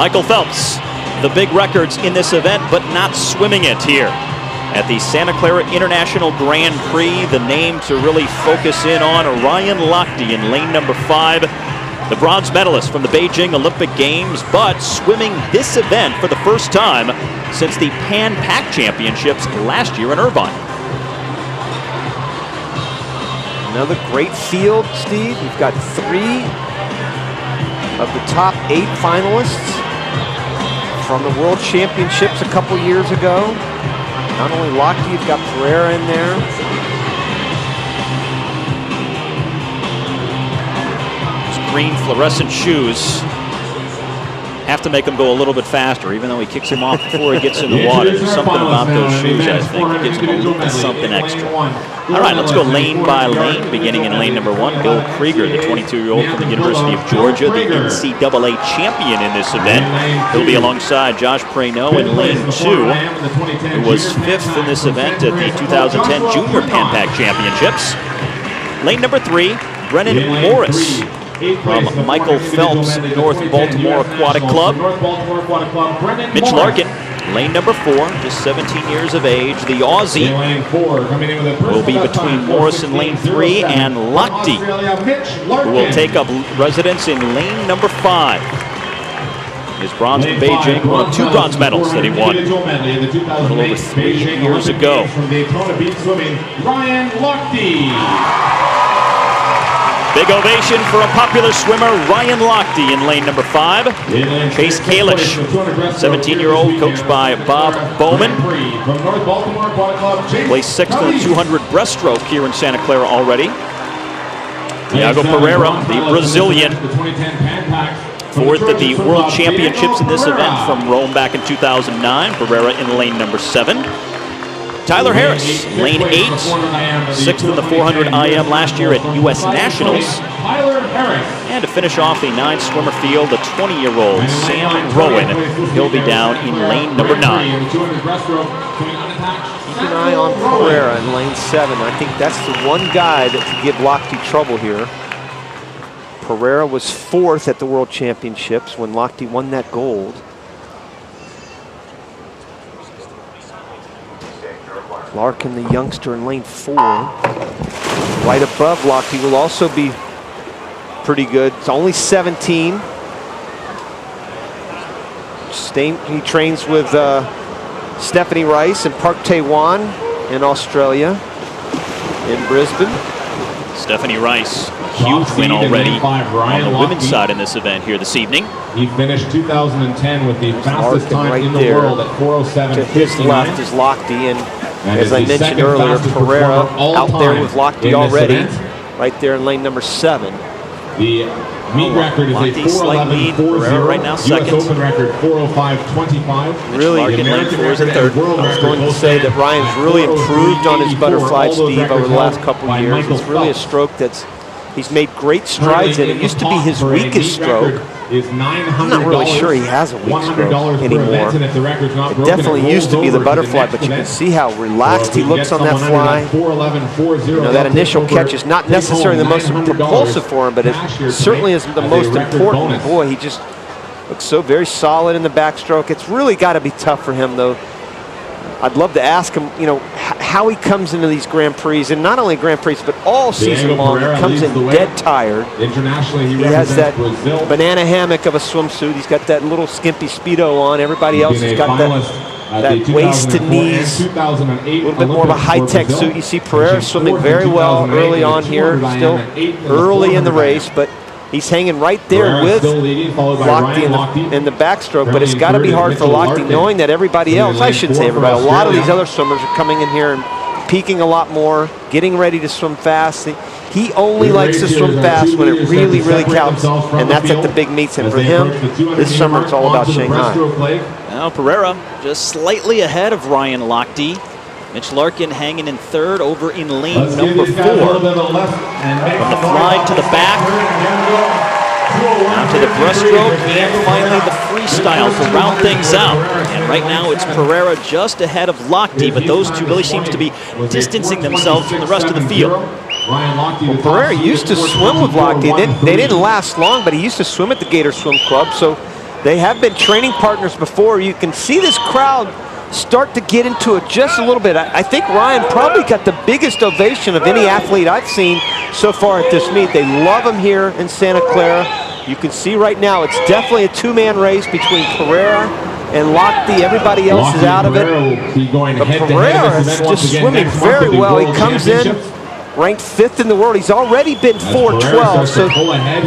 Michael Phelps, the big records in this event, but not swimming it here at the Santa Clara International Grand Prix. The name to really focus in on, Ryan Lochte in lane number 5. The bronze medalist from the Beijing Olympic Games, but swimming this event for the first time since the Pan Pac Championships last year in Irvine. Another great field, Steve. You've got 3 of the top 8 finalists from the World Championships a couple years ago. Not only Lochte, you've got Pereira in there. Those green fluorescent shoes have to make him go a little bit faster, even though he kicks him off before he gets in the water. There's something about those shoes, I think, that gives him a little something extra. All right, let's go lane by lane, beginning in lane number 1. Bill Krieger, the 22-year-old from the University of Georgia, the NCAA champion in this event. He'll be alongside Josh Prano in lane 2, who was 5th in this event at the 2010 Junior Pan Pac Championships. Lane number 3, Brennan Morris from Michael Phelps, North Baltimore Aquatic Club. Mitch Larkin, lane number 4, just 17 years of age. The Aussie will be between Morris in lane 3 and Lochte, who will take up residence in lane number 5. His bronze in Beijing, one of 2 bronze medals that he won a little over 3 years ago. Big ovation for a popular swimmer, Ryan Lochte in lane number 5. Chase Kalish, 17-year-old, coached by Bob Bowman. Placed 6th in the 200 breaststroke here in Santa Clara already. Thiago Pereira, the Brazilian, 4th at the World Championships in this event from Rome back in 2009. Pereira in lane number 7. Tyler Harris, lane 8, 6th in the 400 IM last year at U.S. Nationals. And to finish off the 9-swimmer field, the 20-year-old Sam Rowan. He'll be down in lane number 9. Keep an eye on Pereira in lane 7. I think that's the one guy that could give Lochte trouble here. Pereira was 4th at the World Championships when Lochte won that gold. Larkin, the youngster, in lane 4. Right above Lochte will also be pretty good. It's only 17. He trains with Stephanie Rice and Park Tae-wan in Australia, in Brisbane. Stephanie Rice, huge win already on the women's side in this event here this evening. He finished 2010 with the fastest time in the world at 4:07. To his left is Lochte, and as I mentioned earlier, Pereira out there with Lochte already, right there in lane number 7. The meet record is a 4:11.40. Right now, second. US Open record 4:05.25. Really, Larkin lane 4 is a third. I was going to say that Ryan's really improved on his butterfly, Steve, over the last couple of years. It's really a stroke he's made great strides in. It used to be his weakest stroke. I'm not really sure he has a weak stroke anymore. It definitely used to be the butterfly, but you can see how relaxed he looks on that fly. You know, that initial catch is not necessarily the most propulsive for him, but it certainly is the most important. Boy, he just looks so very solid in the backstroke. It's really got to be tough for him, though. I'd love to ask him, you know, how he comes into these Grand Prix, and not only Grand Prix, but all season long. He comes in dead tired. Internationally, he has that banana hammock of a swimsuit. He's got that little skimpy Speedo on. Everybody else has got that waist to knees, a little bit more of a high-tech suit. You see Pereira swimming very well early on here, still early in the race, but he's hanging right there with Lochte in the backstroke, but it's got to be hard for Lochte knowing that everybody else, I shouldn't say everybody, a lot of these other swimmers are coming in here and peaking a lot more, getting ready to swim fast. He only likes to swim fast when it really, really counts, and that's at the big meets. And for him, this summer it's all about Shanghai. Now Pereira just slightly ahead of Ryan Lochte. Mitch Larkin hanging in 3rd over in lane number 4. From the fly to the back, down to the breaststroke, and finally the freestyle to round things out. And right now it's Pereira just ahead of Lochte, but those two really seems to be distancing themselves from the rest of the field. Well, Pereira used to swim with Lochte. They didn't last long, but he used to swim at the Gator Swim Club, so They have been training partners before. You can see this crowd start to get into it just a little bit. I think Ryan probably got the biggest ovation of any athlete I've seen so far at this meet. They love him here in Santa Clara. You can see right now it's definitely a two-man race between Pereira and Lochte. Everybody else is out of it. But Pereira is just swimming very well. He comes in ranked 5th in the world. He's already been 4:12, so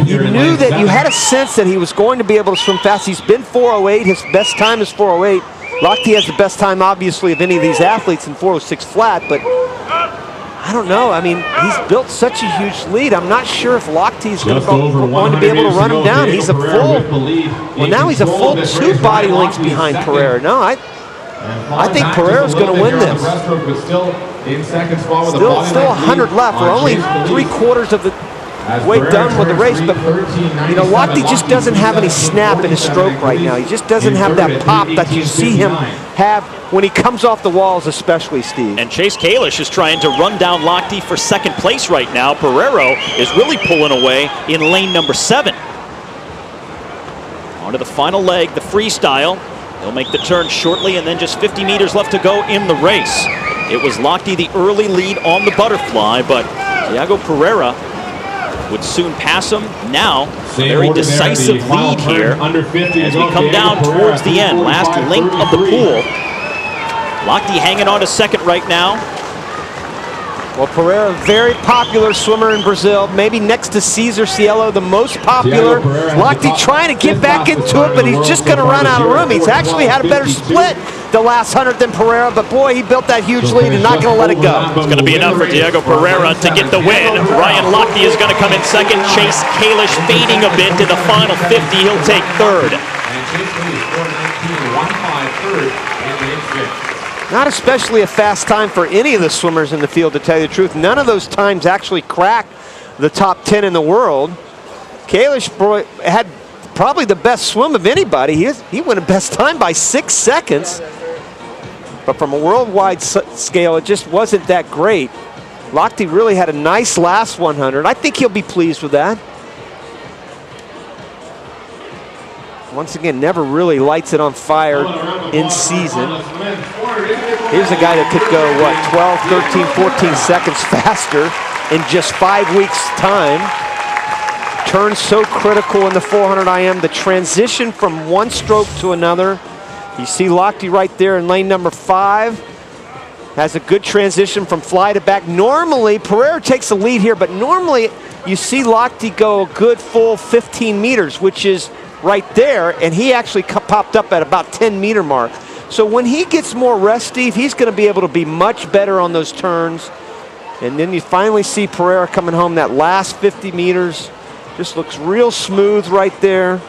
you knew that you had a sense that he was going to be able to swim fast. He's been 4:08. His best time is 4:08. Lochte has the best time, obviously, of any of these athletes in 4:06 flat, but I don't know. I mean, he's built such a huge lead. I'm not sure if Lochte is going to be able to run him down. He's a full, well, now he's a full 2 body lengths behind Pereira. No, I think Pereira's going to win this. Still 100 left. We're only 3/4 of the way done with the race, but you know, Lochte just doesn't have any snap in his stroke right now. He just doesn't have that pop that you see him have when he comes off the walls, especially, Steve. And Chase Kalish is trying to run down Lochte for 2nd place right now. Pereira is really pulling away in lane number 7. On to the final leg, the freestyle. He'll make the turn shortly, and then just 50 meters left to go in the race. It was Lochte the early lead on the butterfly, but Thiago Pereira would soon pass him. Now, a very decisive lead here as we come down towards the end. Last length of the pool. Lochte hanging on to 2nd right now. Well, Pereira, very popular swimmer in Brazil, maybe next to Cesar Cielo, the most popular. Lochte trying to get back into it, but he's just going to run out of room. He's actually had a better split the last 100 than Pereira, but boy, he built that huge lead and not going to let it go. It's going to be enough for Thiago Pereira to get the win. Ryan Lochte is going to come in 2nd. Chase Kalish fading a bit to the final 50. He'll take 3rd. Not especially a fast time for any of the swimmers in the field, to tell you the truth. None of those times actually cracked the top 10 in the world. Kalish had probably the best swim of anybody. He won a best time by 6 seconds. But from a worldwide scale, it just wasn't that great. Lochte really had a nice last 100. I think he'll be pleased with that. Once again, never really lights it on fire in season. Here's a guy that could go, what, 12, 13, 14 seconds faster in just 5 weeks' time. Turn so critical in the 400 IM. The transition from one stroke to another. You see Lochte right there in lane number 5. Has a good transition from fly to back. Normally, Pereira takes the lead here, but normally you see Lochte go a good full 15 meters, which is right there, and he actually popped up at about 10-meter mark. So when he gets more rest, Steve, he's going to be able to be much better on those turns. And then you finally see Pereira coming home that last 50 meters. Just looks real smooth right there.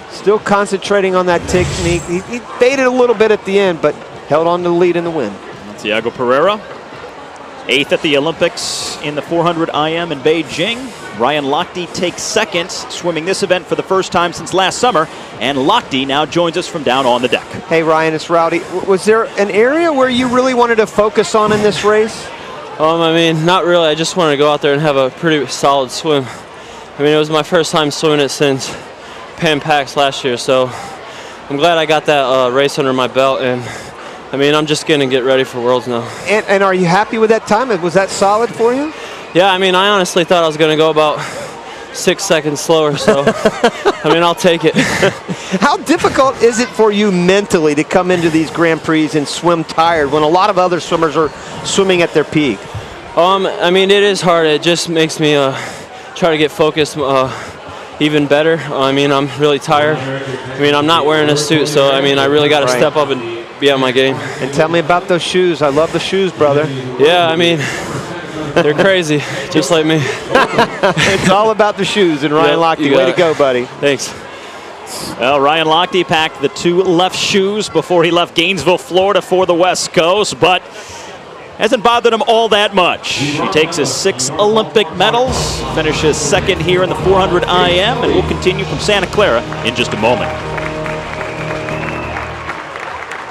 Still concentrating on that technique. He faded a little bit at the end, but held on to the lead in the win. Thiago Pereira, 8th at the Olympics in the 400 IM in Beijing. Ryan Lochte takes 2nd, swimming this event for the first time since last summer. And Lochte now joins us from down on the deck. Hey, Ryan, it's Rowdy. Was there an area where you really wanted to focus on in this race? I mean, not really. I just wanted to go out there and have a pretty solid swim. I mean, it was my first time swimming it since Pan Pacs last year, so I'm glad I got that race under my belt. And I mean, I'm just going to get ready for Worlds now. And are you happy with that time? Was that solid for you? Yeah, I mean, I honestly thought I was going to go about 6 seconds slower, so I mean, I'll take it. How difficult is it for you mentally to come into these Grand Prix and swim tired when a lot of other swimmers are swimming at their peak? I mean, it is hard. It just makes me try to get focused even better. I mean, I'm really tired. I mean, I'm not wearing a suit, so I mean, I really got to step up and be on my game. And tell me about those shoes. I love the shoes, brother. Yeah, I mean, they're crazy, just like me. It's all about the shoes, and Ryan Lochte, way to go, buddy. Thanks. Well, Ryan Lochte packed the 2 left shoes before he left Gainesville, Florida for the West Coast, but hasn't bothered him all that much. He takes his 6 Olympic medals, finishes 2nd here in the 400 IM, and we'll continue from Santa Clara in just a moment.